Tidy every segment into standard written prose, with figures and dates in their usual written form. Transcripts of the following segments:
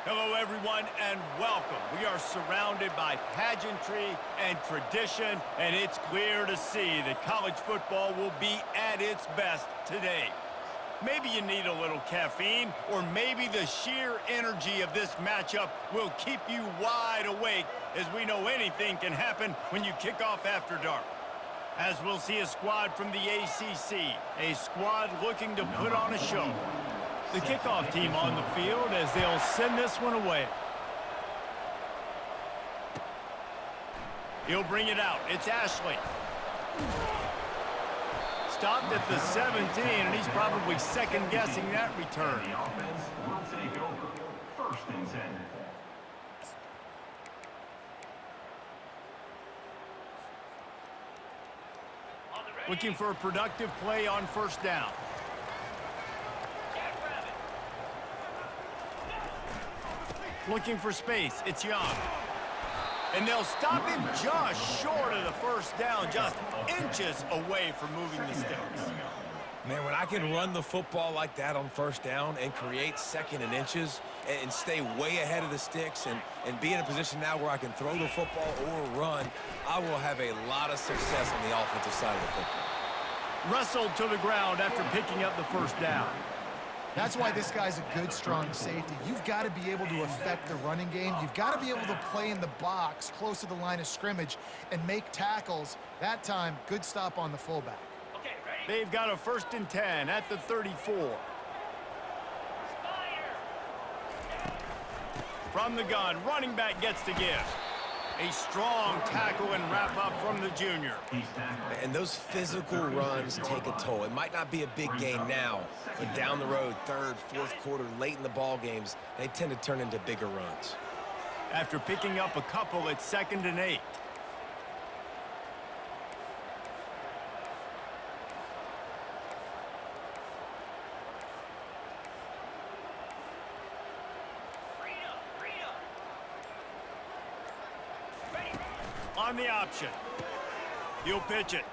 Hello, everyone, and welcome. We are surrounded by pageantry and tradition, and it's clear to see that college football will be at its best today. Maybe you need a little caffeine, or maybe the sheer energy of this matchup will keep you wide awake, as we know anything can happen when you kick off after dark. As we'll see a squad from the ACC, a squad looking to put on a show. The kickoff team on the field as they'll send this one away. He'll bring it out. It's Ashley. Stopped at the 17, and he's probably second-guessing that return. The offense will take over. 1st and 10. Looking for a productive play on 1st down. Looking for space. It's Young. And they'll stop him just short of the 1st down, just inches away from moving the sticks. Man, when I can run the football like that on 1st down and create 2nd and inches and stay way ahead of the sticks and be in a position now where I can throw the football or run, I will have a lot of success on the offensive side of the football. Wrestled to the ground after picking up the 1st down. That's why this guy's a good, strong safety. You've got to be able to affect the running game. You've got to be able to play in the box close to the line of scrimmage and make tackles. That time, good stop on the fullback. Okay, ready? They've got a 1st and 10 at the 34. From the gun, running back gets the give. A strong tackle and wrap-up from the junior. And those physical runs take a toll. It might not be a big gain now, but down the road, 3rd, 4th quarter, late in the ball games, they tend to turn into bigger runs. After picking up a couple, it's 2nd and 8. On the option. He'll pitch it.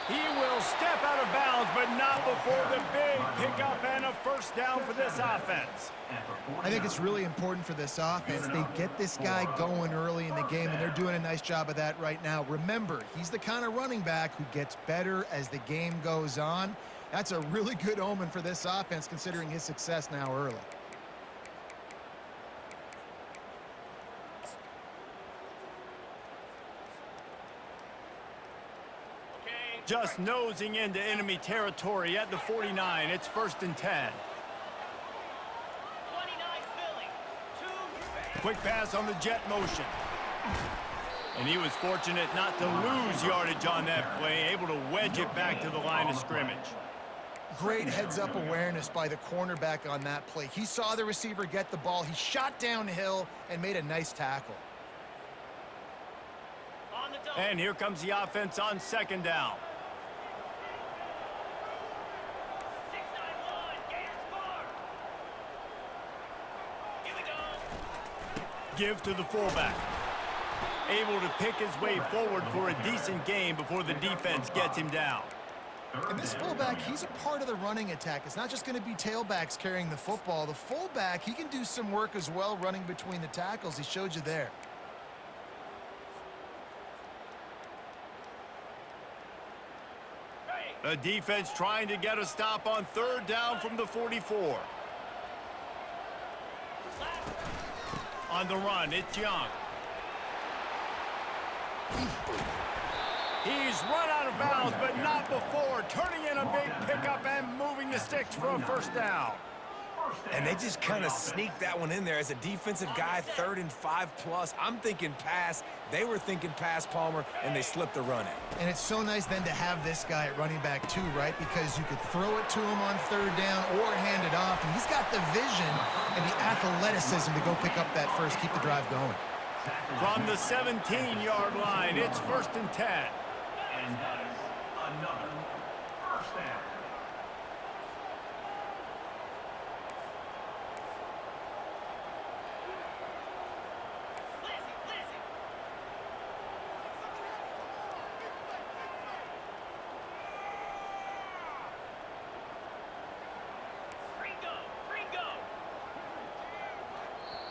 He will step out of bounds, but not before the big pickup and a 1st down for this offense. I think it's really important for this offense. They get this guy going early in the game, and they're doing a nice job of that right now. Remember, he's the kind of running back who gets better as the game goes on. That's a really good omen for this offense, considering his success now early. Just nosing into enemy territory at the 49. It's 1st and 10. Quick pass on the jet motion. And he was fortunate not to lose yardage on that play, able to wedge it back to the line of scrimmage. Great heads-up awareness by the cornerback on that play. He saw the receiver get the ball. He shot downhill and made a nice tackle. And here comes the offense on 2nd down. Give to the fullback. Able to pick his way forward for a decent gain before the defense gets him down. And this fullback, he's a part of the running attack. It's not just going to be tailbacks carrying the football. The fullback, he can do some work as well running between the tackles. He showed you there. The defense trying to get a stop on third down from the 44. On the run, it's Young. He's run out of bounds, but not before. Turning in a big pickup and moving the sticks for a first down. And they just kind of sneaked that one in there as a defensive guy, 3rd and 5+. I'm thinking pass. They were thinking pass, Palmer, and they slipped the run in. And it's so nice then to have this guy at running back too, right? Because you could throw it to him on third down or hand it off. And he's got the vision and the athleticism to go pick up that first, keep the drive going. From the 17-yard line, it's 1st and 10. And that is another first down.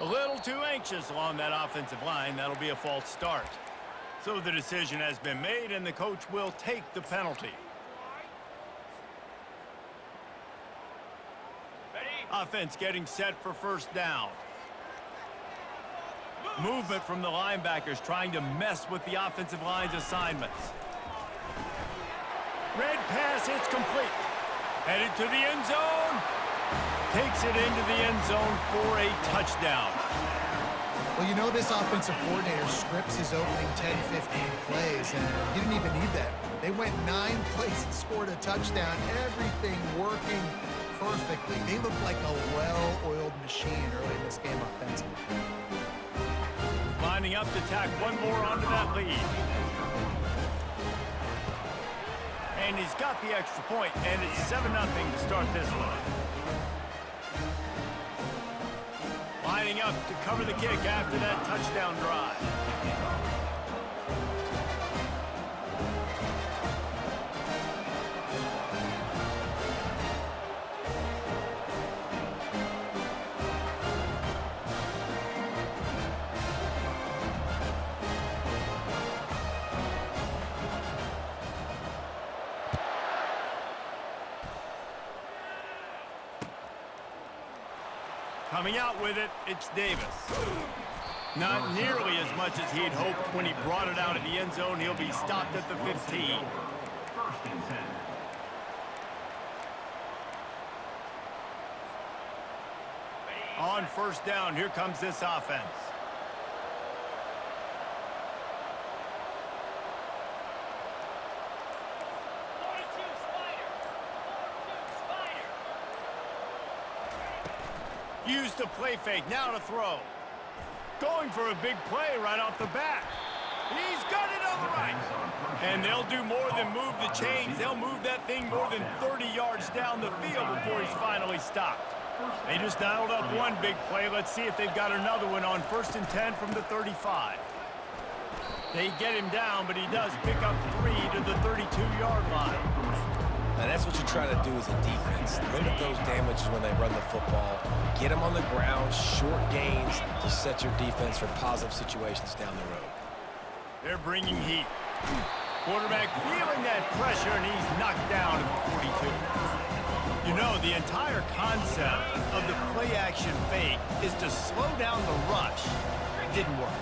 A little too anxious along that offensive line. That'll be a false start. So the decision has been made, and the coach will take the penalty. Offense getting set for first down. Movement from the linebackers trying to mess with the offensive line's assignments. Red pass, it's complete. Headed to the end zone. Takes it into the end zone for a touchdown. Well, you know this offensive coordinator scripts his opening 10, 15 plays, and he didn't even need that. They went 9 plays and scored a touchdown. Everything working perfectly. They look like a well-oiled machine early in this game offensively. Lining up to tack one more onto that lead. And he's got the extra point, and it's 7-0 to start this one. Lining up to cover the kick after that touchdown drive. Coming out with it, it's Davis. Not nearly as much as he'd hoped when he brought it out of the end zone. He'll be stopped at the 15. 1st and 10. On first down, here comes this offense. Used to play fake, now to throw. Going for a big play right off the bat. He's got it on the right. And they'll do more than move the chains. They'll move that thing more than 30 yards down the field before he's finally stopped. They just dialed up one big play. Let's see if they've got another one on 1st and 10 from the 35. They get him down, but he does pick up 3 to the 32-yard line. Now that's what you try to do as a defense. Limit those damages when they run the football. Get them on the ground, short gains to set your defense for positive situations down the road. They're bringing heat. Quarterback feeling that pressure, and he's knocked down at the 42. You know, the entire concept of the play-action fake is to slow down the rush. It didn't work.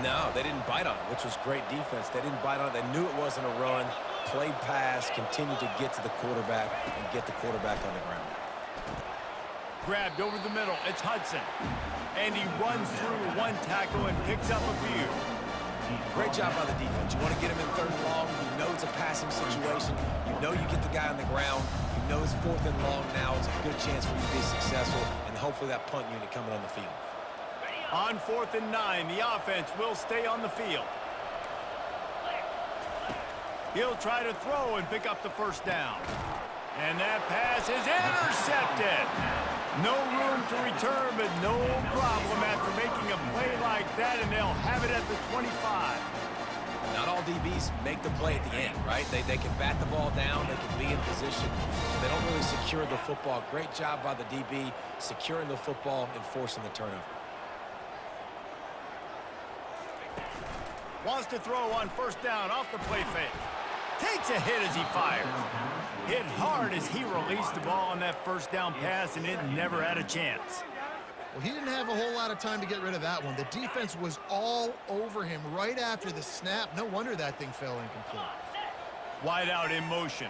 No, they didn't bite on it, which was great defense. They didn't bite on it. They knew it wasn't a run. Played pass, continued to get to the quarterback and get the quarterback on the ground. Grabbed over the middle. It's Hudson. And he runs through one tackle and picks up a few. Great job by the defense. You want to get him in 3rd and long. You know it's a passing situation. You know you get the guy on the ground. You know it's 4th and long now. It's a good chance for you to be successful, and hopefully that punt unit coming on the field. On 4th and 9, the offense will stay on the field. He'll try to throw and pick up the first down. And that pass is intercepted. No room to return, but no problem after making a play like that, and they'll have it at the 25. Not all DBs make the play at the end, right? They can bat the ball down, they can be in position. They don't really secure the football. Great job by the DB securing the football and forcing the turnover. Wants to throw on first down off the play fake. Takes a hit as he fires. Hit hard as he released the ball on that first down pass, and it never had a chance. Well, he didn't have a whole lot of time to get rid of that one. The defense was all over him right after the snap. No wonder that thing fell incomplete. Wide out in motion.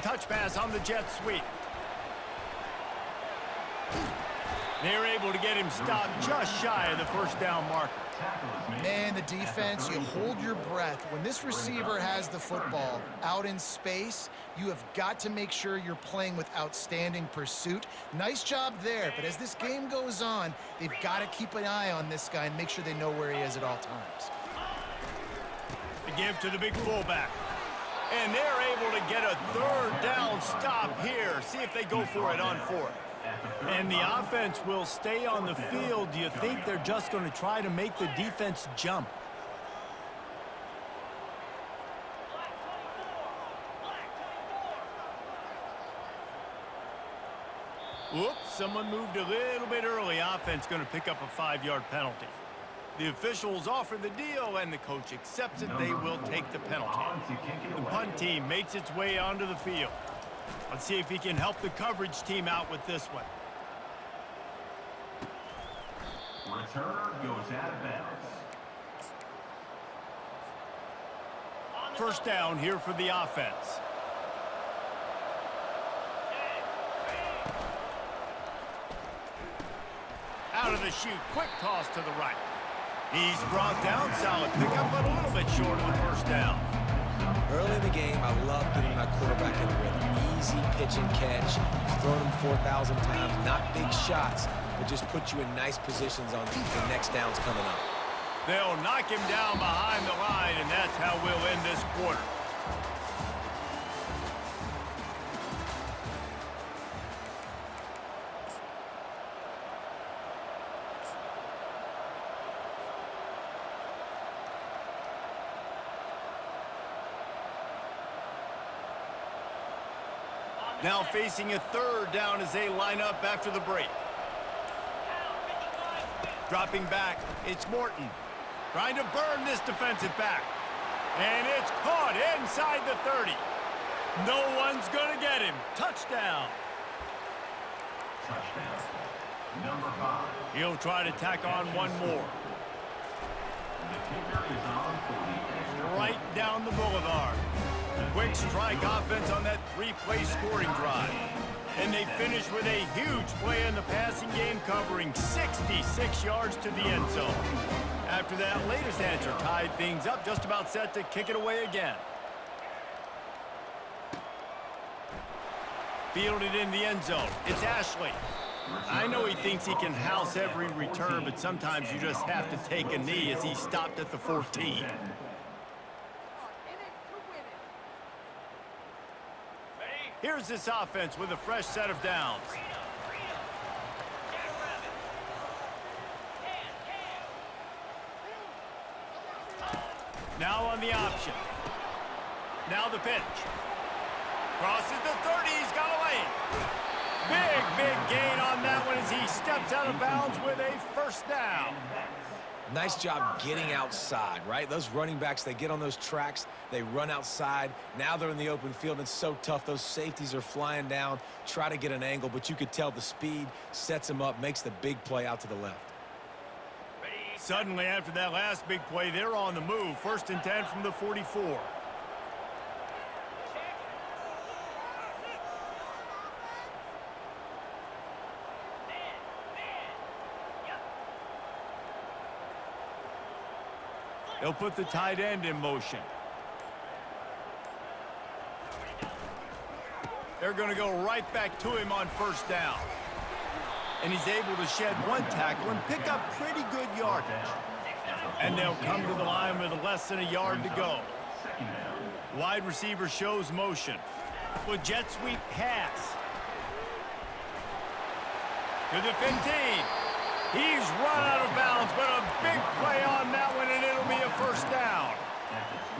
Touch pass on the jet sweep. They're able to get him stopped just shy of the first down marker. Man, the defense, you hold your breath. When this receiver has the football out in space, you have got to make sure you're playing with outstanding pursuit. Nice job there, but as this game goes on, they've got to keep an eye on this guy and make sure they know where he is at all times. The give to the big fullback. And they're able to get a third down stop here. See if they go for it on fourth. And the offense will stay on the field. Do you think they're just going to try to make the defense jump? Whoops, someone moved a little bit early. Offense going to pick up a 5-yard penalty. The officials offer the deal, and the coach accepts it. They will take the penalty. The punt team makes its way onto the field. Let's see if he can help the coverage team out with this one. Returner goes out of bounds. First down here for the offense. Out of the chute, quick toss to the right. He's brought down, solid pickup, but a little bit short of the first down. Early in the game, I love getting my quarterback in a rhythm. Easy pitch and catch. You've thrown him 4,000 times. Not big shots, but just put you in nice positions on the next downs coming up. They'll knock him down behind the line, and that's how we'll end this quarter. Now facing a third down as they line up after the break. Dropping back, it's Morton. Trying to burn this defensive back. And it's caught inside the 30. No one's going to get him. Touchdown. Touchdown. Number 5. He'll try to tack on one more. The kicker is on for the extra Right down the boulevard. Quick strike offense on that 3-play scoring drive. And they finish with a huge play in the passing game, covering 66 yards to the end zone. After that latest answer tied things up, just about set to kick it away again. Fielded in the end zone. It's Ashley. I know he thinks he can house every return, but sometimes you just have to take a knee as he stopped at the 14. Here's this offense with a fresh set of downs. Now on the option. Now the pitch. Crosses the 30, he's got a lane. Big gain on that one as he steps out of bounds with a first down. Nice job getting outside, right? Those running backs, they get on those tracks, they run outside. Now they're in the open field. It's so tough. Those safeties are flying down, try to get an angle, but you could tell the speed sets them up, makes the big play out to the left. Suddenly, after that last big play, they're on the move. 1st and 10 from the 44. They'll put the tight end in motion. They're going to go right back to him on first down. And he's able to shed one tackle and pick up pretty good yardage. And they'll come to the line with less than a yard to go. Wide receiver shows motion. With jet sweep pass. To the 15. He's run out of bounds, but a big play on that one, and it'll be a first down.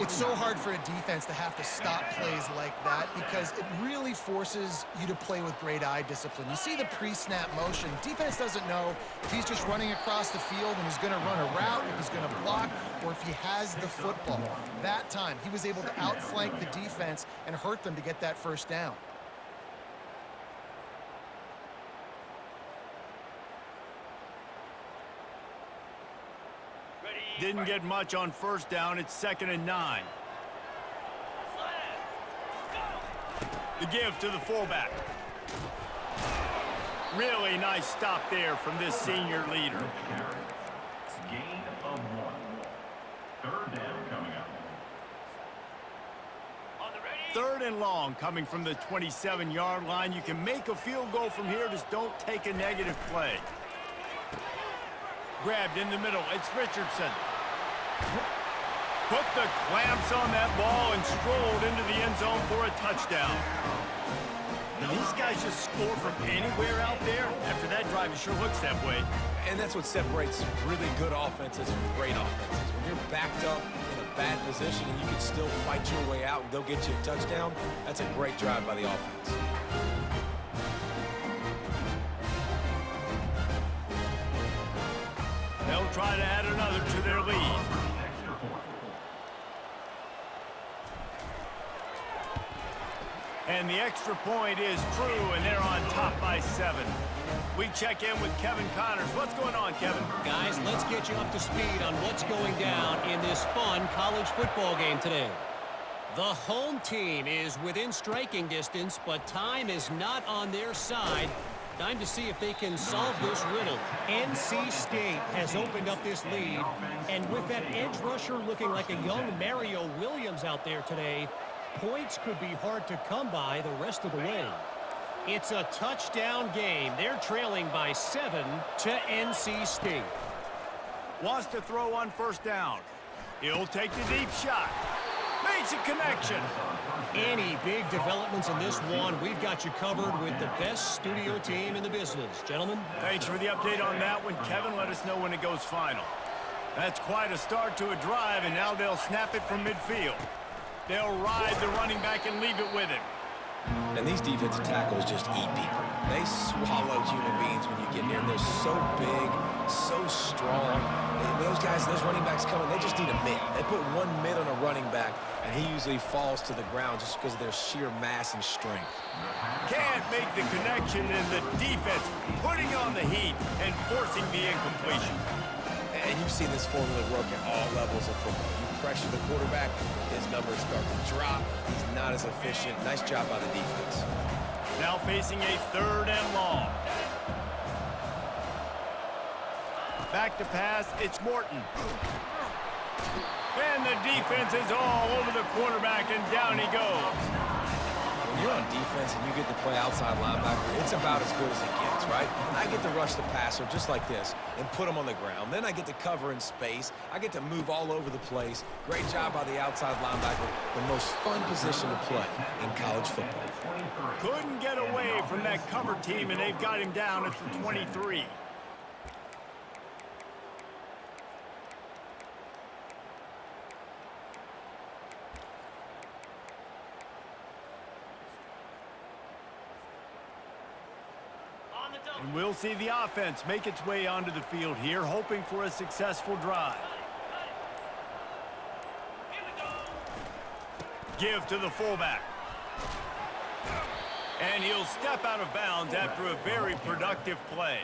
It's so hard for a defense to have to stop plays like that because it really forces you to play with great eye discipline. You see the pre-snap motion. Defense doesn't know if he's just running across the field and he's going to run a route, if he's going to block, or if he has the football. That time, he was able to outflank the defense and hurt them to get that first down. Didn't get much on first down. It's 2nd and 9. The give to the fullback. Really nice stop there from this senior leader. Gain of 1. Third down coming up. 3rd and long coming from the 27-yard line. You can make a field goal from here. Just don't take a negative play. Grabbed in the middle. It's Richardson. Put the clamps on that ball and strolled into the end zone for a touchdown. And these guys just score from anywhere out there. After that drive, it sure looks that way. And that's what separates really good offenses from great offenses. When you're backed up in a bad position and you can still fight your way out and go get you a touchdown, that's a great drive by the offense. They'll try to add another to their lead. And the extra point is true, and they're on top by 7. We check in with Kevin Connors. What's going on, Kevin? Guys, let's get you up to speed on what's going down in this fun college football game today. The home team is within striking distance, but time is not on their side. Time to see if they can solve this riddle. NC State has opened up this lead, and with that edge rusher looking like a young Mario Williams out there today, points could be hard to come by the rest of the way. It's a touchdown game. They're trailing by 7 to NC State. Wants to throw on first down. He'll take the deep shot. Makes a connection. Any big developments in this one, we've got you covered with the best studio team in the business. Gentlemen. Thanks for the update on that one, Kevin. Let us know when it goes final. That's quite a start to a drive, and now they'll snap it from midfield. They'll ride the running back and leave it with him. And these defensive tackles just eat people. They swallow human beings when you get near them. They're so big, so strong. And those guys, those running backs coming, they just need a mitt. They put one mitt on a running back, and he usually falls to the ground just because of their sheer mass and strength. Can't make the connection, and the defense putting on the heat and forcing the incompletion. And you've seen this formula work at all levels of football. You pressure the quarterback, his numbers start to drop. He's not as efficient. Nice job by the defense. Now facing a 3rd and long. Back to pass, it's Morton. And the defense is all over the quarterback, and down he goes. When you're on defense and you get to play outside linebacker, it's about as good as it gets, right? I get to rush the passer just like this and put him on the ground. Then I get to cover in space. I get to move all over the place. Great job by the outside linebacker. The most fun position to play in college football. Couldn't get away from that cover team, and they've got him down at the 23. And we'll see the offense make its way onto the field here, hoping for a successful drive. Give to the fullback. And he'll step out of bounds after a very productive play.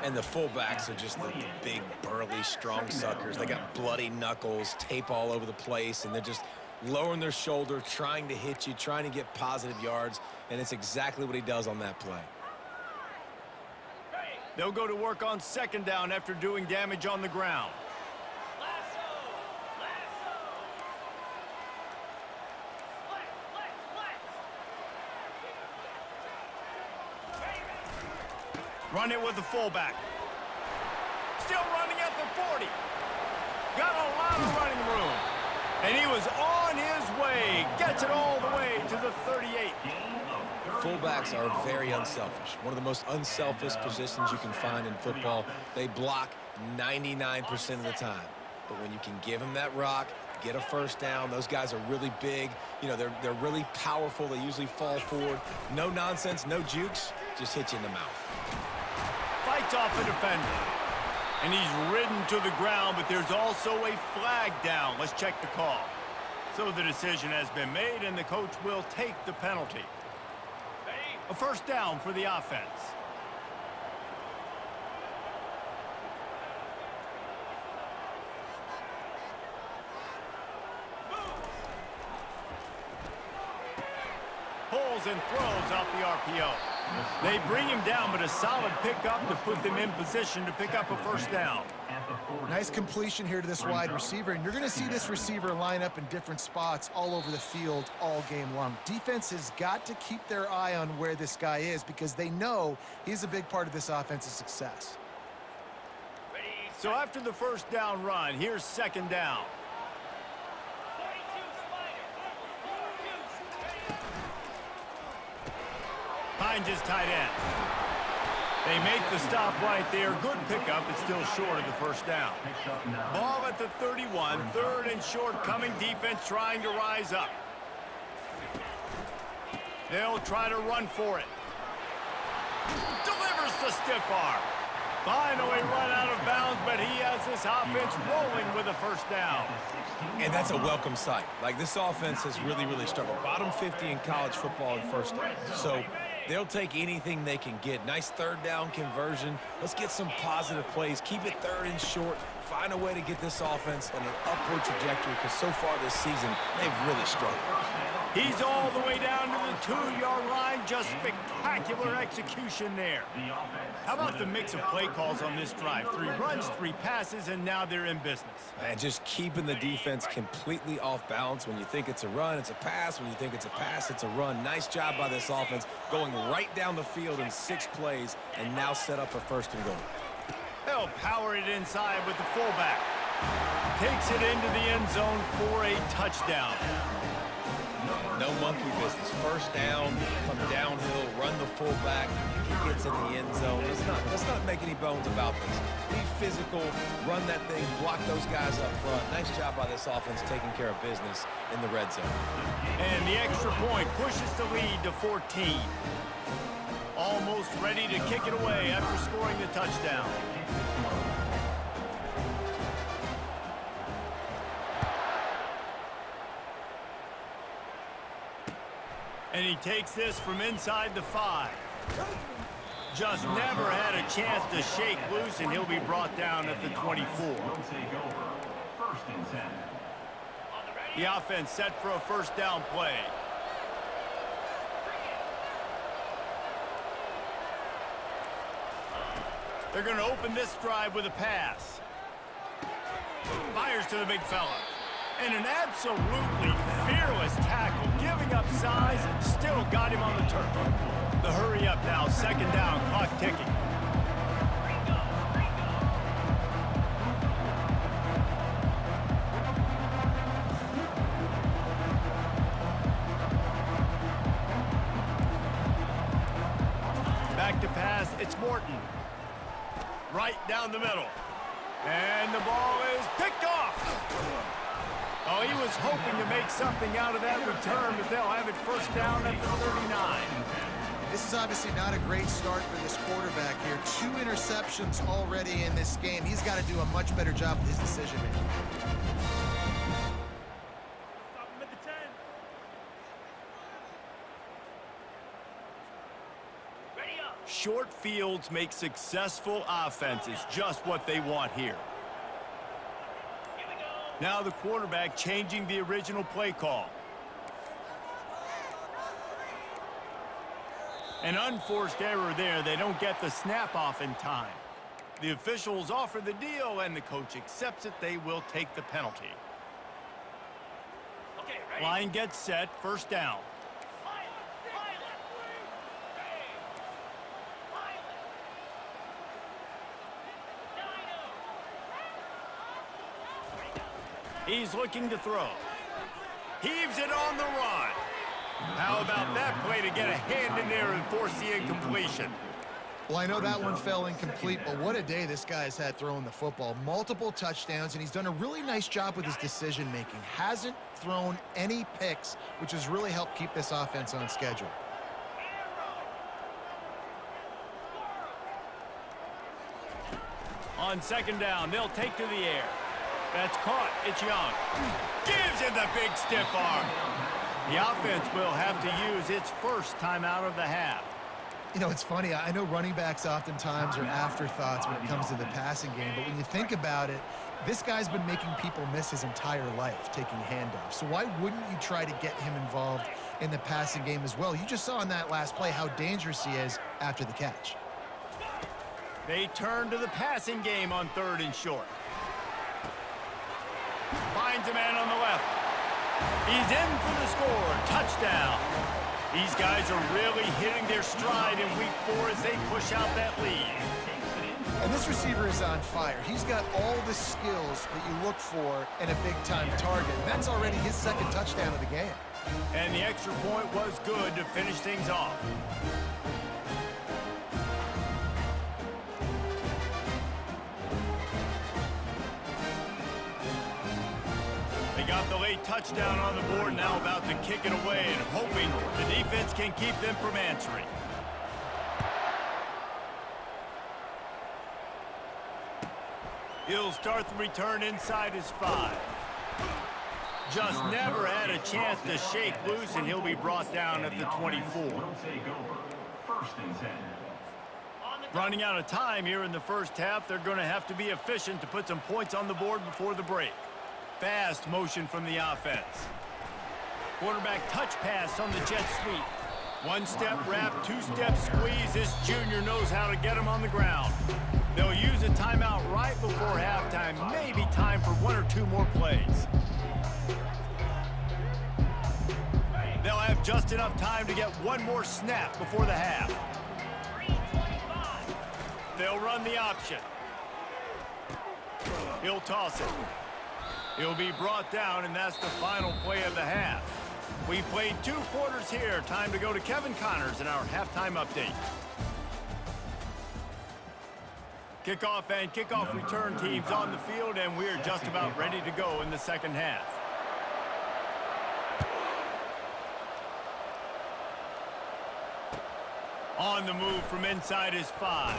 And the fullbacks are just the big, burly, strong suckers. They got bloody knuckles, tape all over the place, and they're just lowering their shoulder, trying to hit you, trying to get positive yards, and it's exactly what he does on that play. They'll go to work on 2nd down after doing damage on the ground. Run it with the fullback. Still running at the 40. Got a lot of running room. And he was on his way. Gets it all the way to the 38. fullbacks are very unselfish. One of the most unselfish positions you can find in football. They block 99% of the time. But when you can give them that rock, get a first down, those guys are really big. You know, they're really powerful. They usually fall forward. No nonsense, no jukes, just hit you in the mouth. Fights off a defender. And he's ridden to the ground, but there's also a flag down. Let's check the call. So the decision has been made, and the coach will take the penalty. A first down for the offense. Pulls and throws off the RPO. They bring him down, but a solid pickup to put them in position to pick up a first down. Nice completion here to this wide receiver, and you're going to see this receiver line up in different spots all over the field all game long. Defense has got to keep their eye on where this guy is because they know he's a big part of this offense's success. So after the first down run, here's second down. Finds his tight end. They make the stop right there. Good pickup. It's still short of the first down. Ball at the 31. Third and short coming. Defense trying to rise up. They'll try to run for it. Delivers the stiff arm. Finally run out of bounds, but he has this offense rolling with a first down. And that's a welcome sight. Like, this offense has really, really struggled. Bottom 50 in college football in first down. So they'll take anything they can get. Nice third down conversion. Let's get some positive plays. Keep it third and short. Find a way to get this offense on an upward trajectory because so far this season, they've really struggled. He's all the way down to the 2-yard line. Just spectacular execution there. How about the mix of play calls on this drive? 3 runs, 3 passes, and now they're in business. And just keeping the defense completely off balance. When you think it's a run, it's a pass. When you think it's a pass, it's a run. Nice job by this offense going right down the field in 6 plays and now set up for first and goal. They'll power it inside with the fullback. Takes it into the end zone for a touchdown. No monkey business. First down, come downhill, run the fullback. He gets in the end zone. Let's not make any bones about this. Be physical, run that thing, block those guys up front. Nice job by this offense taking care of business in the red zone. And the extra point pushes the lead to 14. Almost ready to kick it away after scoring the touchdown. And he takes this from inside the 5. Just never had a chance to shake loose, and he'll be brought down at the 24. The offense set for a first down play. They're going to open this drive with a pass. Fires to the big fella. And an absolutely fearless tackle, giving up size, still got him on the turf. The hurry up now, second down, clock ticking. Back to pass, it's Morton. Right down the middle. And the ball is picked off. Oh, he was hoping to make something out of that return, but they'll have it first down at the 39. This is obviously not a great start for this quarterback here. 2 interceptions already in this game. He's got to do a much better job with his decision-making. Short fields make successful offenses, just what they want here. Now the quarterback changing the original play call. An unforced error there. They don't get the snap off in time. The officials offer the deal, and the coach accepts it. They will take the penalty. Line gets set, first down. He's looking to throw. Heaves it on the run. How about that play to get a hand in there and force the incompletion? Well, I know that one fell incomplete, but what a day this guy's had throwing the football. Multiple touchdowns, and he's done a really nice job with his decision-making. Hasn't thrown any picks, which has really helped keep this offense on schedule. On second down, they'll take to the air. That's caught. It's Young. Gives him the big stiff arm. The offense will have to use its first timeout of the half. You know, it's funny. I know running backs oftentimes are afterthoughts when it comes to the passing game, but when you think about it, this guy's been making people miss his entire life taking handoffs. So why wouldn't you try to get him involved in the passing game as well? You just saw in that last play how dangerous he is after the catch. They turn to the passing game on 3rd and short. Finds a man on the left. He's in for the score. Touchdown. These guys are really hitting their stride in week 4 as they push out that lead. And this receiver is on fire. He's got all the skills that you look for in a big-time target. And that's already his 2nd touchdown of the game. And the extra point was good to finish things off. They got the late touchdown on the board, now about to kick it away and hoping the defense can keep them from answering. He'll start the return inside his 5. Just never had a chance to shake loose, and he'll be brought down at the 24. Running out of time here in the first half, they're going to have to be efficient to put some points on the board before the break. Fast motion from the offense. Quarterback touch pass on the jet sweep. 1-step wrap, 2-step squeeze. This junior knows how to get him on the ground. They'll use a timeout right before halftime. Maybe time for 1 or 2 more plays. They'll have just enough time to get 1 more snap before the half. They'll run the option. He'll toss it. He'll be brought down, and that's the final play of the half. We've played 2 quarters here. Time to go to Kevin Connors in our halftime update. Kickoff and kickoff return teams on the field, and we're just about ready to go in the second half. On the move from inside his 5.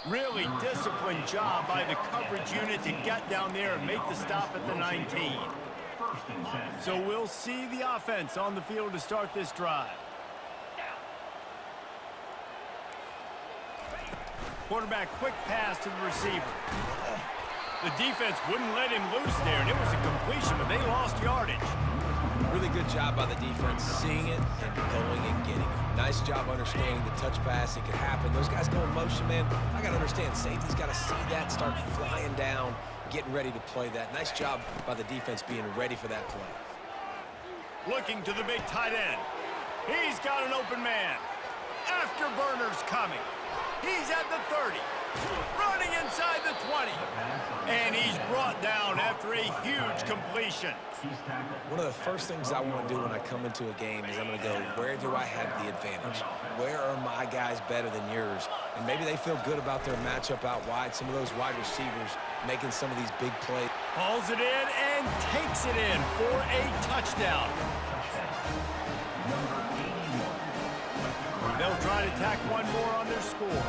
Really disciplined job by the coverage unit to get down there and make the stop at the 19. So we'll see the offense on the field to start this drive. Quarterback quick pass to the receiver. The defense wouldn't let him loose there, and it was a completion, but they lost yardage. Really good job by the defense, seeing it and going and getting it. Nice job understanding the touch pass. It could happen. Those guys go in motion, man. I got to understand, safety's got to see that, start flying down, getting ready to play that. Nice job by the defense being ready for that play. Looking to the big tight end. He's got an open man. Afterburner's coming. He's at the 30. Running inside the 20. And he's brought down after a huge completion. One of the first things I want to do when I come into a game is I'm going to go, where do I have the advantage? Where are my guys better than yours? And maybe they feel good about their matchup out wide. Some of those wide receivers making some of these big plays. Hauls it in and takes it in for a touchdown. They'll try to tack 1 more on their score.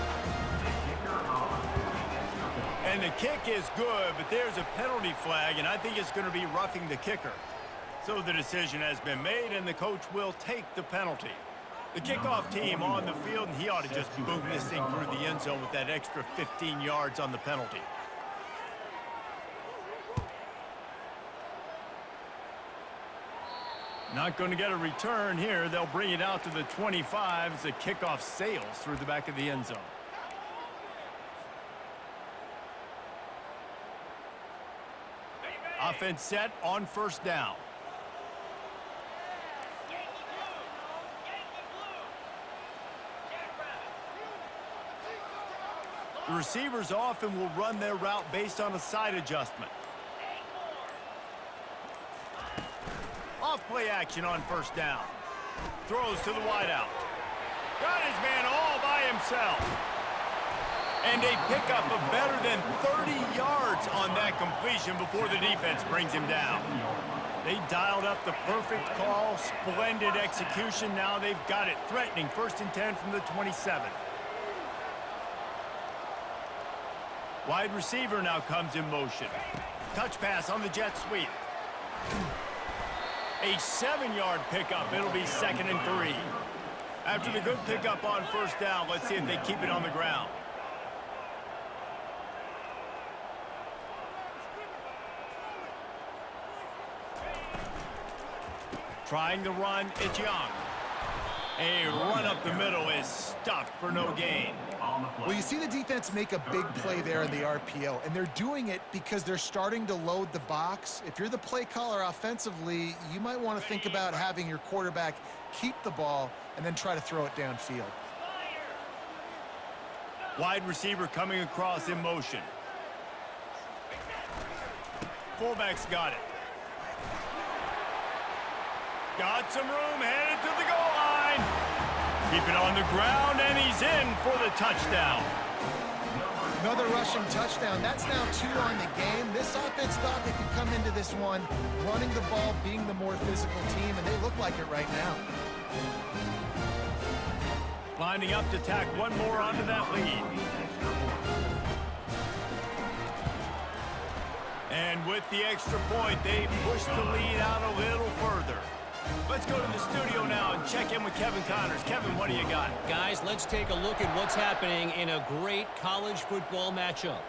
And the kick is good, but there's a penalty flag, and I think it's going to be roughing the kicker. So the decision has been made, and the coach will take the penalty. The kickoff team on the field, and he ought to just boom this thing through the end zone with that extra 15 yards on the penalty. Not going to get a return here. They'll bring it out to the 25 as the kickoff sails through the back of the end zone. Offense set on first down. The receivers often will run their route based on a side adjustment. Off play action on first down. Throws to the wideout. Got his man all by himself. And a pickup of better than 30 yards on that completion before the defense brings him down. They dialed up the perfect call, splendid execution. Now they've got it threatening 1st and 10 from the 27. Wide receiver now comes in motion. Touch pass on the jet sweep. A 7-yard pickup. It'll be 2nd and 3. After the good pickup on first down, let's see if they keep it on the ground. Trying to run, it's Young. A run up the middle is stuffed for no gain. Well, you see the defense make a big play there in the RPO, and they're doing it because they're starting to load the box. If you're the play caller offensively, you might want to think about having your quarterback keep the ball and then try to throw it downfield. Wide receiver coming across in motion. Fullback's got it. Got some room, headed to the goal line. Keep it on the ground, and he's in for the touchdown. Another rushing touchdown. That's now 2 on the game. This offense thought they could come into this one running the ball, being the more physical team, and they look like it right now. Lining up to tack one more onto that lead. And with the extra point, they push the lead out a little further. Let's go to the studio now and check in with Kevin Connors. Kevin, what do you got? Guys, let's take a look at what's happening in a great college football matchup.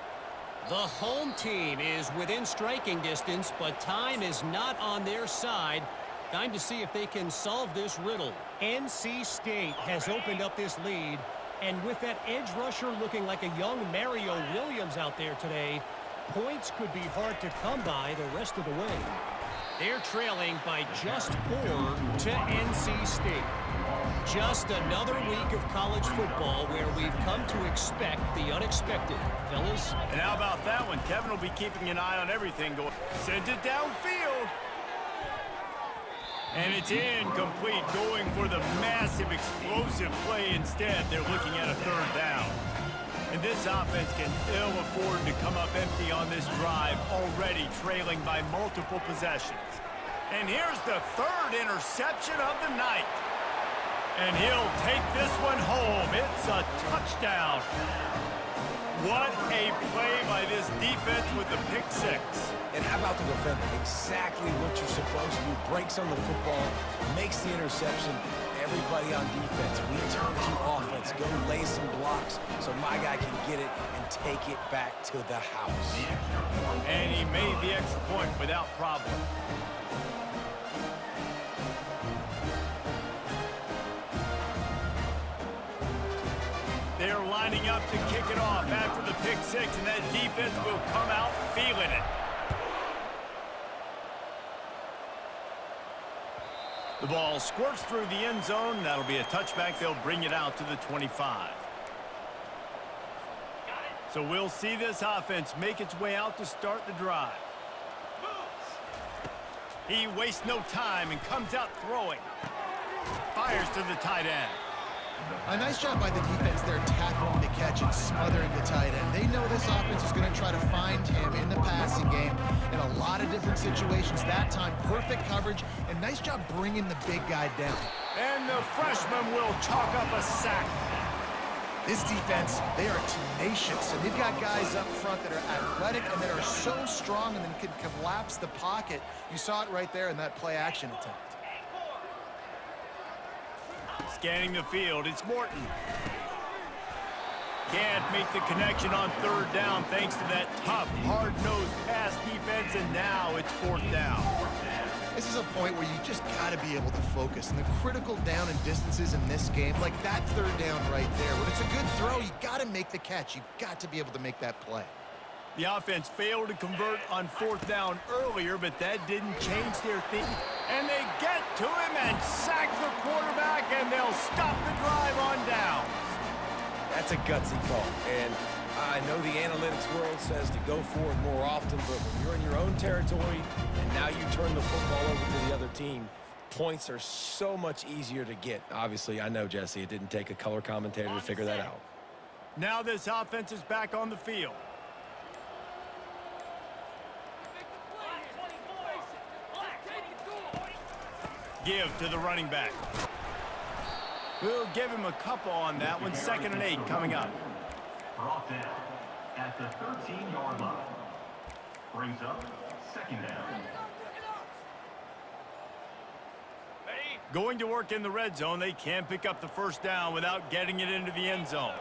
The home team is within striking distance, but time is not on their side. Time to see if they can solve this riddle. NC State has opened up this lead, and with that edge rusher looking like a young Mario Williams out there today, points could be hard to come by the rest of the way. They're trailing by just 4 to NC State. Just another week of college football where we've come to expect the unexpected, fellas. And how about that one? Kevin will be keeping an eye on everything going. Sends it downfield. And it's incomplete, going for the massive explosive play instead. They're looking at a 3rd down. And this offense can ill afford to come up empty on this drive, already trailing by multiple possessions. And here's the 3rd interception of the night. And he'll take this one home. It's a touchdown. What a play by this defense with the pick 6. And how about the defender? Exactly what you're supposed to do. Breaks on the football, makes the interception. Everybody on defense, we turn to offense. Go lay some blocks so my guy can get it and take it back to the house. And he made the extra point without problem. They're lining up to kick it off after the pick 6, and that defense will come out feeling it. The ball squirts through the end zone. That'll be a touchback. They'll bring it out to the 25. So we'll see this offense make its way out to start the drive. He wastes no time and comes out throwing. Fires to the tight end. A nice job by the defense there, tackling the catch and smothering the tight end. They know this offense is going to try to find him in the passing game in a lot of different situations. That time, perfect coverage, and nice job bringing the big guy down. And the freshman will chalk up a sack. This defense, they are tenacious, and they've got guys up front that are athletic and that are so strong and then can collapse the pocket. You saw it right there in that play-action attempt. Scanning the field, it's Morton. Can't make the connection on 3rd down thanks to that tough, hard-nosed pass defense, and now it's 4th down. This is a point where you just got to be able to focus. And the critical down and distances in this game, like that 3rd down right there, when it's a good throw, you got to make the catch. You've got to be able to make that play. The offense failed to convert on 4th down earlier, but that didn't change their thinking. And they get to him and sack the quarterback, and they'll stop the drive on down. That's a gutsy call. And I know the analytics world says to go for it more often, but when you're in your own territory and now you turn the football over to the other team, points are so much easier to get. Obviously, I know, Jesse, it didn't take a color commentator to figure that out. Now this offense is back on the field. Give to the running back. We'll give him a couple on that one. 2nd and 8 coming up. Brought down at the 13-yard line. Brings up 2nd down. Going to work in the red zone, they can't pick up the 1st down without getting it into the end zone.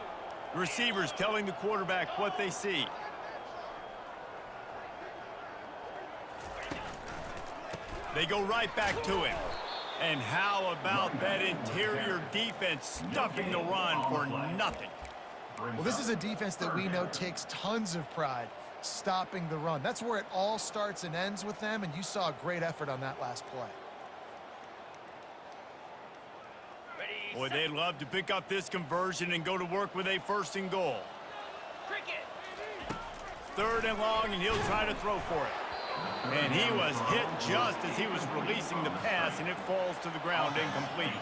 The receivers telling the quarterback what they see. They go right back to him. And how about that interior defense stuffing the run for nothing? Well, this is a defense that we know takes tons of pride stopping the run. That's where it all starts and ends with them, and you saw a great effort on that last play. Boy, they'd love to pick up this conversion and go to work with a 1st and goal. 3rd and long, and he'll try to throw for it. And he was hit just as he was releasing the pass, and it falls to the ground incomplete.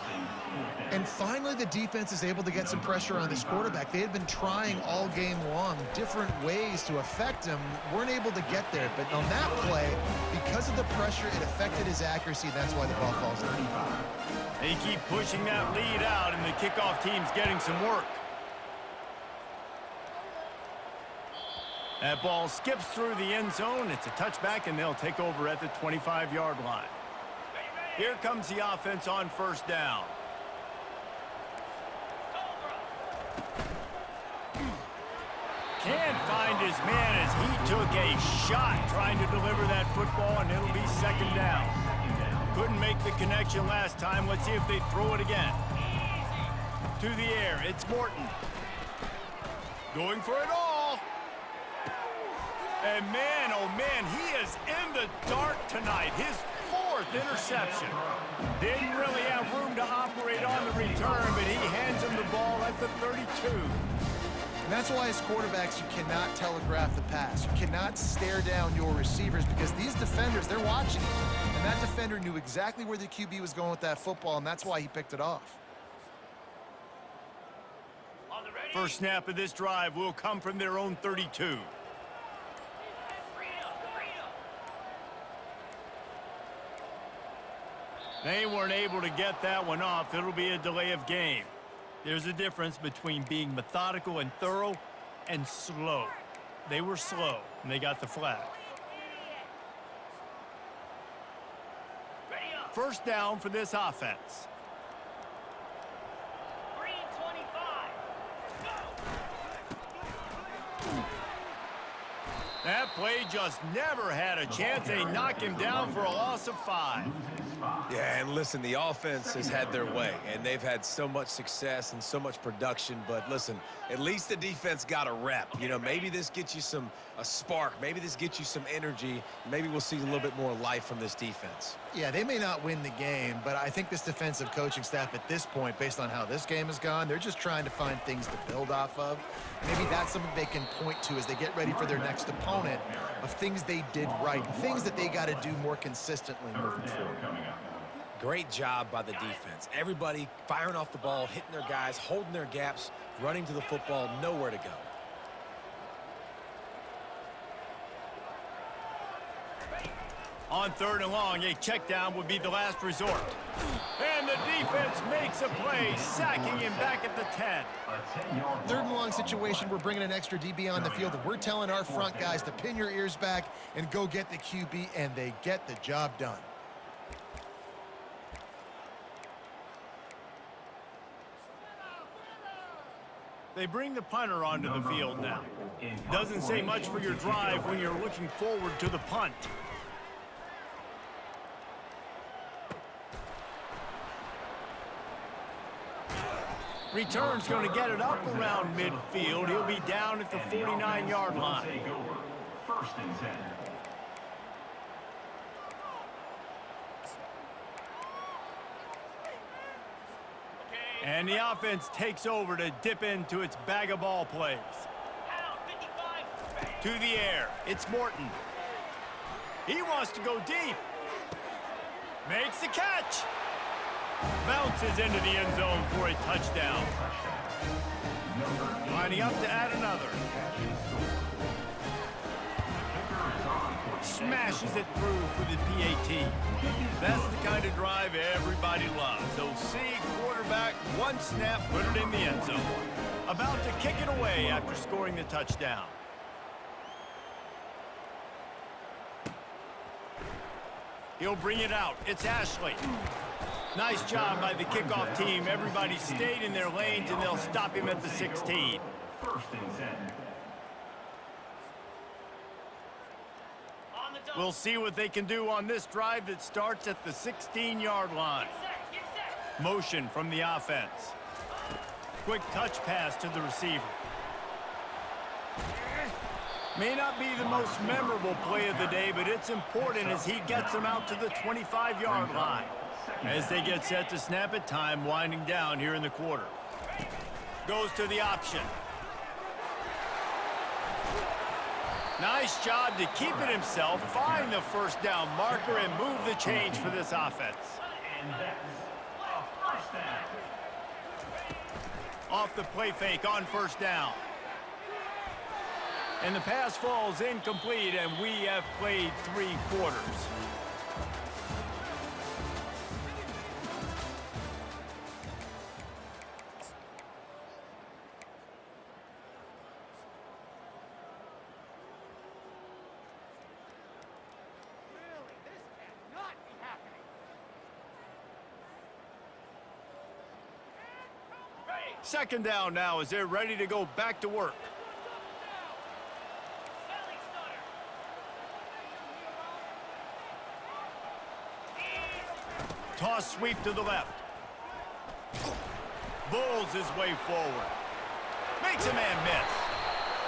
And finally, the defense is able to get some pressure on this quarterback. They had been trying all game long different ways to affect him, weren't able to get there. But on that play, because of the pressure, it affected his accuracy, and that's why the ball falls down. They keep pushing that lead out, and the kickoff team's getting some work. That ball skips through the end zone. It's a touchback, and they'll take over at the 25-yard line. Here comes the offense on 1st down. Can't find his man as he took a shot trying to deliver that football, and it'll be 2nd down. Couldn't make the connection last time. Let's see if they throw it again. To the air, it's Morton. Going for it all. And man, oh man, he is in the dark tonight. His 4th interception. Didn't really have room to operate on the return, but he hands him the ball at the 32. And that's why as quarterbacks, you cannot telegraph the pass. You cannot stare down your receivers because these defenders, they're watching you. And that defender knew exactly where the QB was going with that football, and that's why he picked it off. First snap of this drive will come from their own 32. They weren't able to get that one off. It'll be a delay of game. There's a difference between being methodical and thorough and slow. They were slow, and they got the flag. 1st down for this offense. That play just never had a chance. They knock him down for a loss of 5. Yeah, and listen, the offense has had their way, and they've had so much success and so much production. But listen, at least the defense got a rep. You know, maybe this gets you a spark. Maybe this gets you some energy. Maybe we'll see a little bit more life from this defense. Yeah, they may not win the game, but I think this defensive coaching staff at this point, based on how this game has gone, they're just trying to find things to build off of. Maybe that's something they can point to as they get ready for their next opponent of things they did right, things that they got to do more consistently moving forward. Great job by the defense. Everybody firing off the ball, hitting their guys, holding their gaps, running to the football, nowhere to go. On 3rd and long, a check down would be the last resort. And the defense makes a play, sacking him back at the 10. 3rd and long situation, we're bringing an extra DB on the field, and we're telling our front guys to pin your ears back and go get the QB, and they get the job done. They bring the punter onto the field now. Doesn't say much for your drive when you're looking forward to the punt. Return's going to get it up around midfield. He'll be down at the 49-yard line. 1st and 10. And the offense takes over to dip into its bag of ball plays. To the air, it's Morton. He wants to go deep. Makes the catch. Bounces into the end zone for a touchdown. Lining up to add another. Smashes it through for the PAT. That's the kind of drive everybody loves. So see quarterback, one snap, put it in the end zone. About to kick it away after scoring the touchdown. He'll bring it out. It's Ashley. Nice job by the kickoff team. Everybody stayed in their lanes, and they'll stop him at the 16. First and 10. We'll see what they can do on this drive that starts at the 16-yard line. Motion from the offense. Quick touch pass to the receiver. May not be the most memorable play of the day, but it's important as he gets them out to the 25-yard line. As they get set to snap it, time winding down here in the quarter. Goes to the option. Nice job to keep it himself, find the first down marker, and move the change for this offense. And that's a first down. Off the play fake on first down. And the pass falls incomplete, and we have played 3 quarters. Second down now as they're ready to go back to work. Toss sweep to the left. Bulls his way forward. Makes a man miss.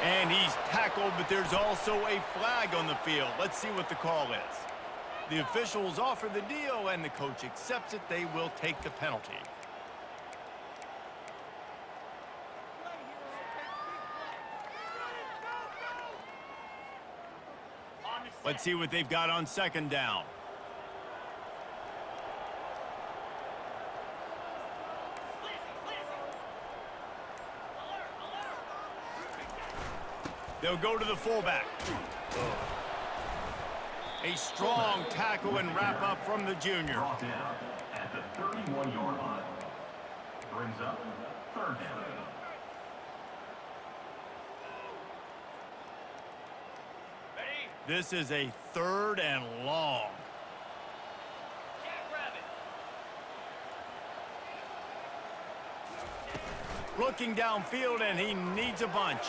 And he's tackled, but there's also a flag on the field. Let's see what the call is. The officials offer the deal, and the coach accepts it. They will take the penalty. Let's see what they've got on second down. They'll go to the fullback. A strong tackle and wrap up from the junior. Brought down at the 31-yard line. Brings up third down. This is a 3rd and long. Looking downfield, and he needs a bunch.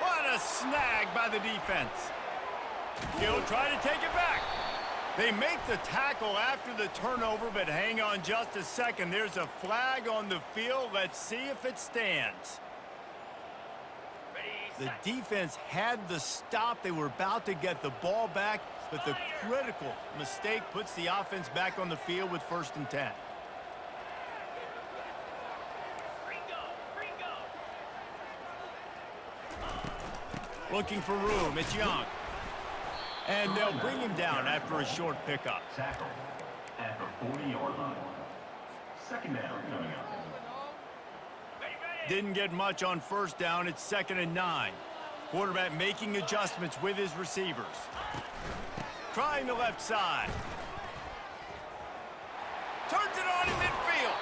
What a snag by the defense. He'll try to take it back. They make the tackle after the turnover, but hang on just a second. There's a flag on the field. Let's see if it stands. The defense had the stop. They were about to get the ball back, but the critical mistake puts the offense back on the field with 1st and 10. Looking for room. It's Young. And they'll bring him down after a short pickup. Tackle at the 40-yard line. Second down coming up. Didn't get much on first down. It's 2nd and 9. Quarterback making adjustments with his receivers. Trying the left side. Turns it on in midfield.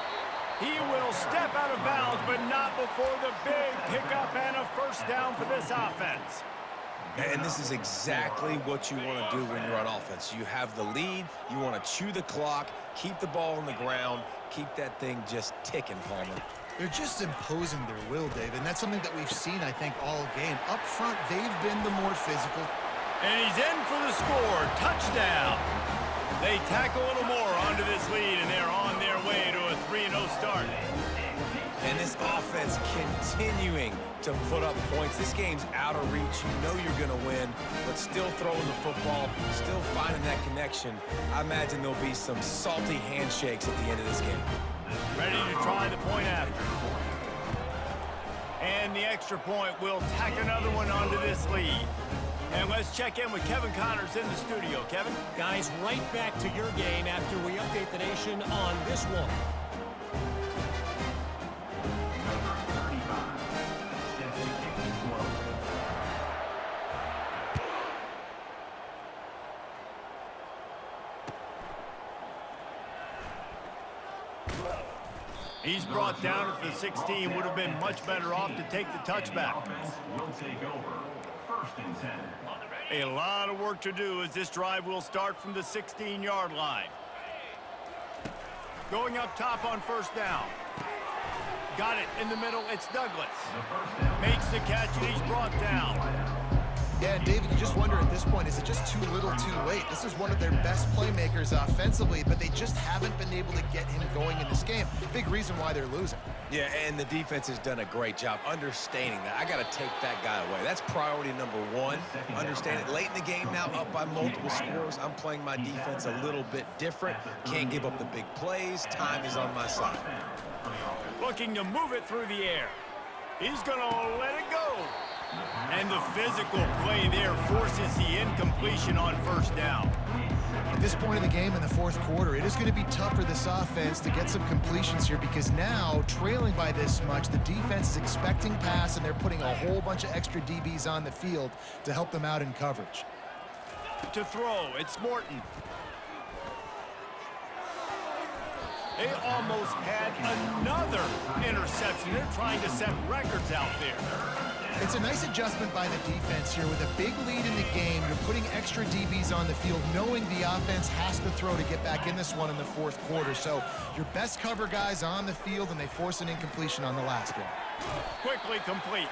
He will step out of bounds, but not before the big pickup and a first down for this offense. And this is exactly what you want to do when you're on offense. You have the lead. You want to chew the clock, keep the ball on the ground, keep that thing just ticking, Palmer. They're just imposing their will, Dave, and that's something that we've seen, I think, all game. Up front, they've been the more physical. And he's in for the score. Touchdown. They tack a little more onto this lead, and they're on their way to a 3-0 start. And this offense continuing to put up points. This game's out of reach. You know you're going to win, but still throwing the football, still finding that connection. I imagine there'll be some salty handshakes at the end of this game. Ready to try the point after. And the extra point will tack another one onto this lead. And let's check in with Kevin Connors in the studio. Kevin? Guys, right back to your game after we update the nation on this one. Number 35. Set to kick this one. He's brought down at the 16. Would have been much better off to take the touchback. Offense will take over. First and 10. A lot of work to do as this drive will start from the 16-yard line. Going up top on first down. Got it in the middle. It's Douglas. Makes the catch, and he's brought down. Yeah, and David, you just wonder at this point, is it just too little too late? This is one of their best playmakers offensively, but they just haven't been able to get him going in this game. Big reason why they're losing. Yeah, and the defense has done a great job understanding that. I got to take that guy away. That's priority number one. Understand it. Late in the game now, up by multiple scores. I'm playing my defense a little bit different. Can't give up the big plays. Time is on my side. Looking to move it through the air. He's going to let it go. And the physical play there forces the incompletion on first down. At this point in the game in the fourth quarter, it is going to be tough for this offense to get some completions here because now, trailing by this much, the defense is expecting pass, and they're putting a whole bunch of extra DBs on the field to help them out in coverage. To throw, it's Morton. They almost had another interception. They're trying to set records out there. It's a nice adjustment by the defense here. With a big lead in the game, you're putting extra DBs on the field, knowing the offense has to throw to get back in this one in the fourth quarter. So your best cover guys on the field, and they force an incompletion on the last one. Quickly complete.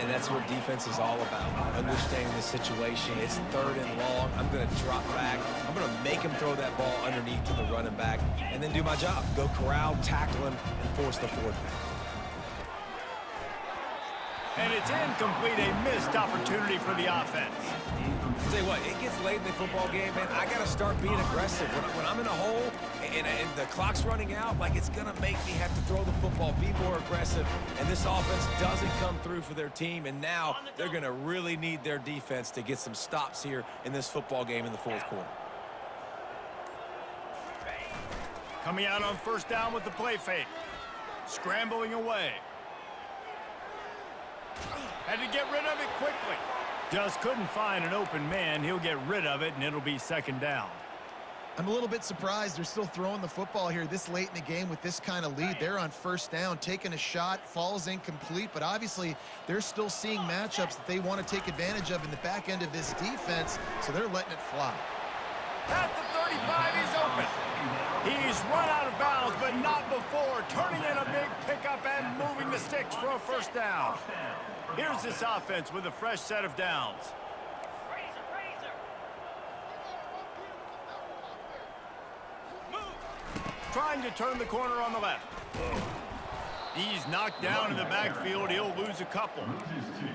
And that's what defense is all about, understanding the situation. It's third and long. I'm going to drop back. I'm going to make him throw that ball underneath to the running back and then do my job. Go corral, tackle him, and force the fourth down. And it's incomplete, a missed opportunity for the offense. I'll tell you what, it gets late in the football game, man. I got to start being aggressive. When I'm in a hole and the clock's running out, like, it's going to make me have to throw the football, be more aggressive. And this offense doesn't come through for their team, and now they're going to really need their defense to get some stops here in this football game in the fourth quarter. Coming out on first down with the play fake. Scrambling away. Had to get rid of it quickly. Just couldn't find an open man. He'll get rid of it, and it'll be second down. I'm a little bit surprised they're still throwing the football here this late in the game with this kind of lead. They're on first down, taking a shot, falls incomplete, but obviously they're still seeing matchups that they want to take advantage of in the back end of this defense, so they're letting it fly. At the 35, he's open. He's run out of bounds, but not before turning in a big pickup and moving the sticks for a first down. Here's this offense with a fresh set of downs. Trying to turn the corner on the left. He's knocked down in the backfield. He'll lose a couple.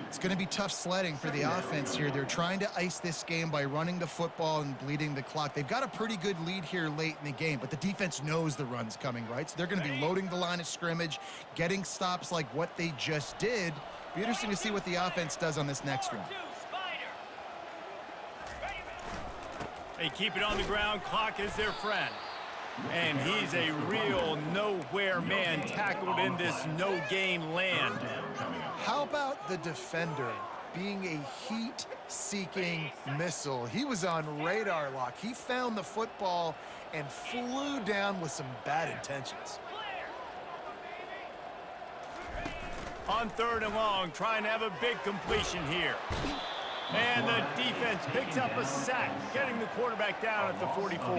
It's going to be tough sledding for the offense here. They're trying to ice this game by running the football and bleeding the clock. They've got a pretty good lead here late in the game, but the defense knows the run's coming, right? So they're going to be loading the line of scrimmage, getting stops like what they just did. Be interesting to see what the offense does on this next one. They keep it on the ground. Clock is their friend. And he's a real nowhere man tackled in this no-gain land. How about the defender being a heat-seeking missile? He was on radar lock. He found the football and flew down with some bad intentions. On third and long, trying to have a big completion here. And the defense picks up a sack, getting the quarterback down at the 44.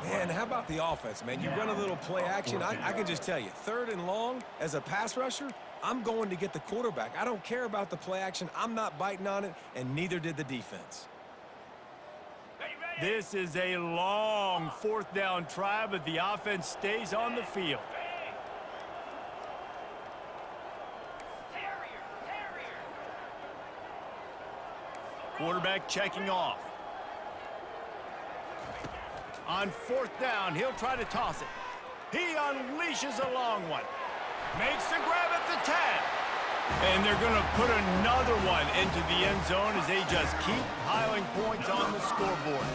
Man, how about the offense, man? You run a little play action. I can just tell you, third and long, as a pass rusher, I'm going to get the quarterback. I don't care about the play action. I'm not biting on it, and neither did the defense. This is a long fourth down try, but the offense stays on the field. Quarterback checking off. On fourth down, he'll try to toss it. He unleashes a long one. Makes the grab at the 10. And they're going to put another one into the end zone as they just keep piling points on the scoreboard.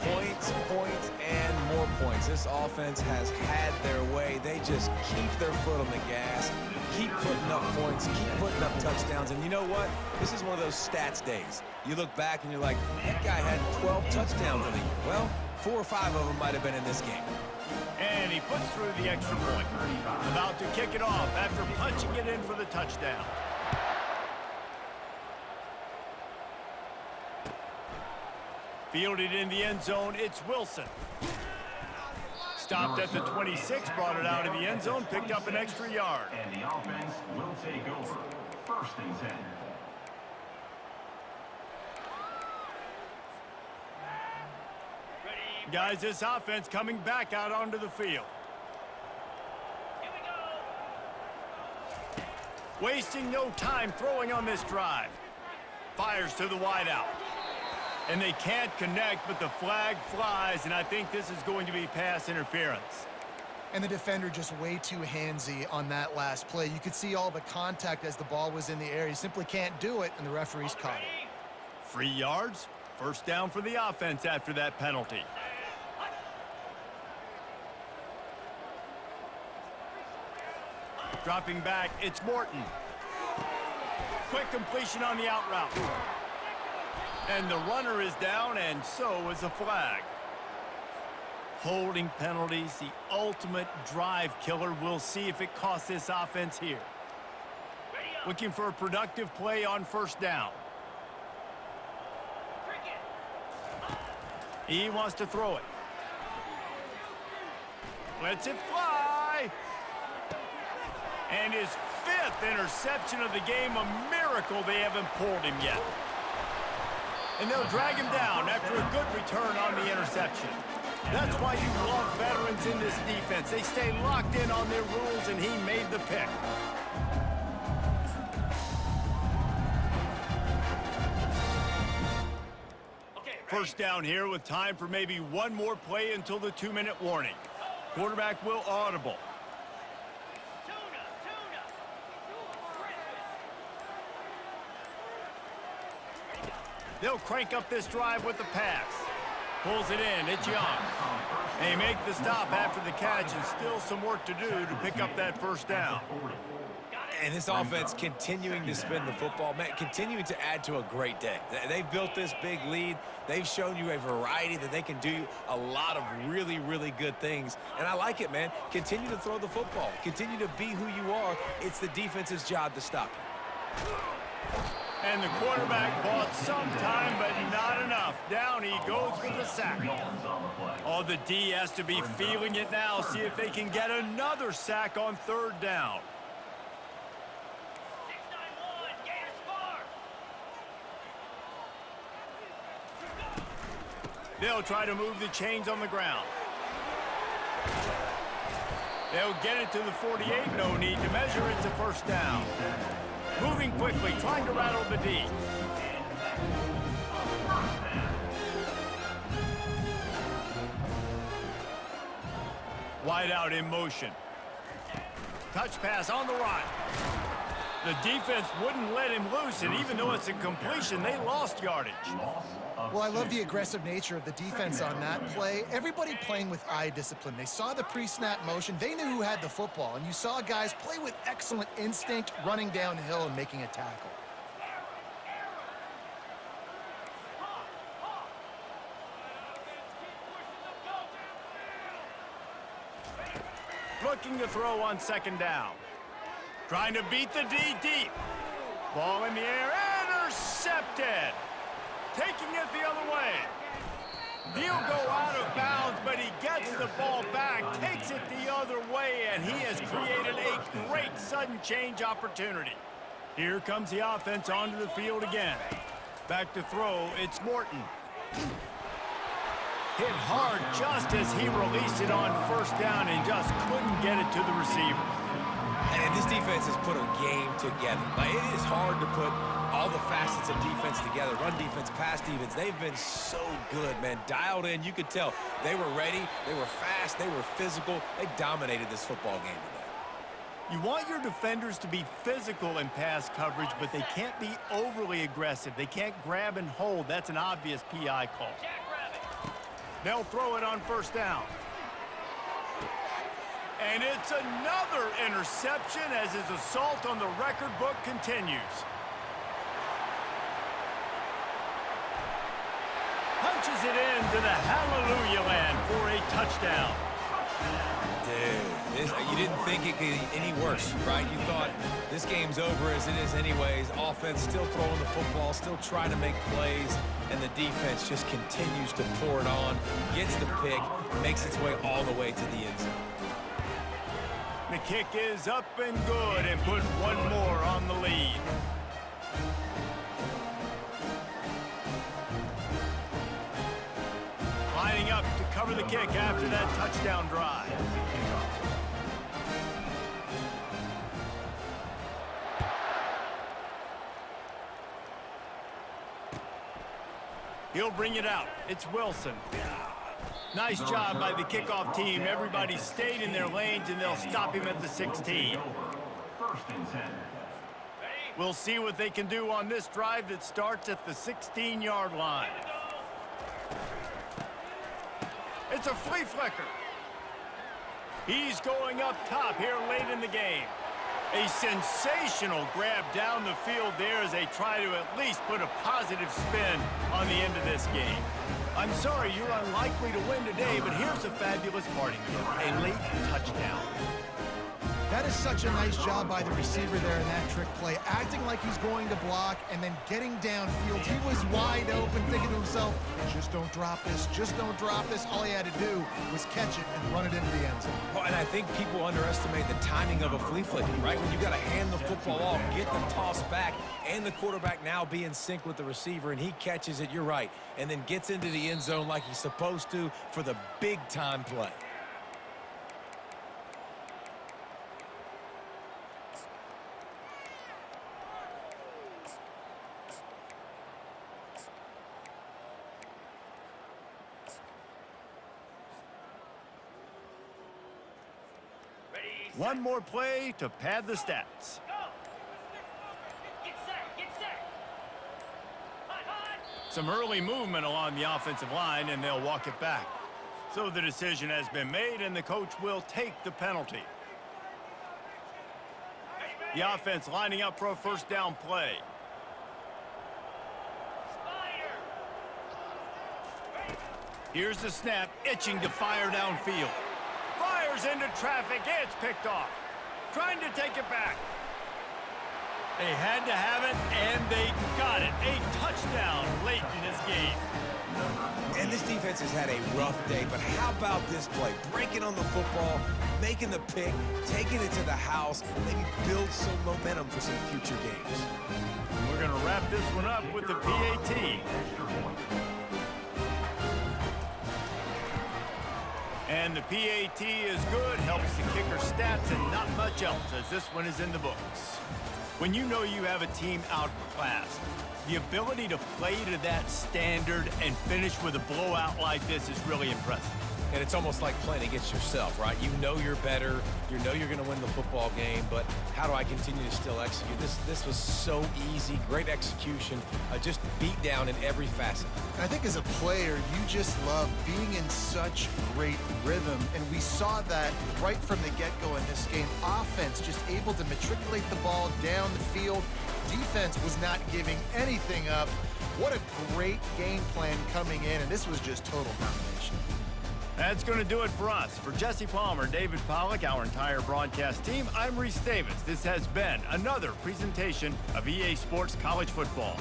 Points, points, and more points. This offense has had their way. They just keep their foot on the gas, keep putting up points, keep putting up touchdowns. And you know what? This is one of those stats days. You look back and you're like, that guy had 12 touchdowns in the year. Well, 4 or 5 of them might have been in this game. And he puts through the extra point. About to kick it off after punching it in for the touchdown. Fielded in the end zone, it's Wilson. Stopped at the 26, brought it out of the end zone, picked up an extra yard. And the offense will take over. 1st and 10. Guys, this offense coming back out onto the field. Wasting no time throwing on this drive. Fires to the wideout. And they can't connect, but the flag flies, and I think this is going to be pass interference. And the defender just way too handsy on that last play. You could see all the contact as the ball was in the air. He simply can't do it, and the referee's caught it. 3 yards. 1st down for the offense after that penalty. Dropping back, it's Morton. Quick completion on the out route. And the runner is down, and so is a flag. Holding penalties, the ultimate drive killer. We'll see if it costs this offense here. Looking for a productive play on 1st down. He wants to throw it. Lets it fly. And his 5th interception of the game, a miracle they haven't pulled him yet. And they'll drag him down after a good return on the interception. That's why you love veterans in this defense. They stay locked in on their rules, and he made the pick. First down here with time for maybe one more play until the 2-minute warning. Quarterback will audible. They'll crank up this drive with the pass. Pulls it in, it's Young. They make the stop after the catch, and still some work to do to pick up that 1st down. And this offense continuing to spin the football, man, continuing to add to a great day. They've built this big lead. They've shown you a variety that they can do a lot of really, really good things. And I like it, man. Continue to throw the football. Continue to be who you are. It's the defense's job to stop you. And the quarterback bought some time, but not enough. Down he goes with the sack. Oh, the D has to be feeling it now. See if they can get another sack on 3rd down. They'll try to move the chains on the ground. They'll get it to the 48. No need to measure. It's a 1st down. Moving quickly, trying to rattle the D. Wide out in motion. Touch pass on the right. The defense wouldn't let him loose, and even though it's a completion, they lost yardage. Well, I love the aggressive nature of the defense on that play. Everybody playing with eye discipline. They saw the pre-snap motion. They knew who had the football, and you saw guys play with excellent instinct, running downhill and making a tackle. Looking to throw on 2nd down. Trying to beat the D deep. Ball in the air, intercepted. Taking it the other way. He'll go out of bounds, but he gets the ball back, takes it the other way, and he has created a great sudden change opportunity. Here comes the offense onto the field again. Back to throw, it's Morton. Hit hard just as he released it on 1st down and just couldn't get it to the receiver. And this defense has put a game together. Like, it is hard to put all the facets of defense together. Run defense, pass defense. They've been so good, man. Dialed in. You could tell they were ready. They were fast. They were physical. They dominated this football game today. You want your defenders to be physical in pass coverage, but they can't be overly aggressive. They can't grab and hold. That's an obvious PI call. They'll throw it on first down. And it's another interception as his assault on the record book continues. Punches it into the hallelujah land for a touchdown. Dude, you didn't think it could get any worse, right? You thought this game's over as it is anyways. Offense still throwing the football, still trying to make plays, and the defense just continues to pour it on, gets the pick, makes its way all the way to the end zone. The kick is up and good and put one more on the lead. Lining up to cover the kick after that touchdown drive. He'll bring it out. It's Wilson. Nice job by the kickoff team. Everybody stayed in their lanes, and they'll stop him at the 16. First and 10. We'll see what they can do on this drive that starts at the 16-yard line. It's a flea flicker. He's going up top here late in the game. A sensational grab down the field there as they try to at least put a positive spin on the end of this game. I'm sorry you're unlikely to win today, but here's a fabulous parting gift, a late touchdown. That is such a nice job by the receiver there in that trick play, acting like he's going to block and then getting downfield. He was wide open, thinking to himself, just don't drop this, just don't drop this. All he had to do was catch it and run it into the end zone. Well, and I think people underestimate the timing of a flea flicker, right? When you got to hand the football off, get the toss back, and the quarterback now be in sync with the receiver, and he catches it, you're right, and then gets into the end zone like he's supposed to for the big-time play. One more play to pad the stats. Some early movement along the offensive line, and they'll walk it back. So the decision has been made, and the coach will take the penalty. The offense lining up for a first down play. Here's the snap, itching to fire downfield. Fires into traffic, it's picked off. Trying to take it back. They had to have it, and they got it. A touchdown late in this game. And this defense has had a rough day, but how about this play? Breaking on the football, making the pick, taking it to the house, maybe build some momentum for some future games. We're going to wrap this one up with the PAT. And the PAT is good, helps the kicker stats, and not much else, as this one is in the books. When you know you have a team outclassed, the ability to play to that standard and finish with a blowout like this is really impressive. And it's almost like playing against yourself, right? You know you're better. You know you're going to win the football game, but how do I continue to still execute? This was so easy, great execution, just beat down in every facet. I think as a player, you just love being in such great rhythm, and we saw that right from the get-go in this game. Offense just able to matriculate the ball down the field. Defense was not giving anything up. What a great game plan coming in, and this was just total domination. That's going to do it for us. For Jesse Palmer, David Pollack, our entire broadcast team, I'm Reese Davis. This has been another presentation of EA Sports College Football.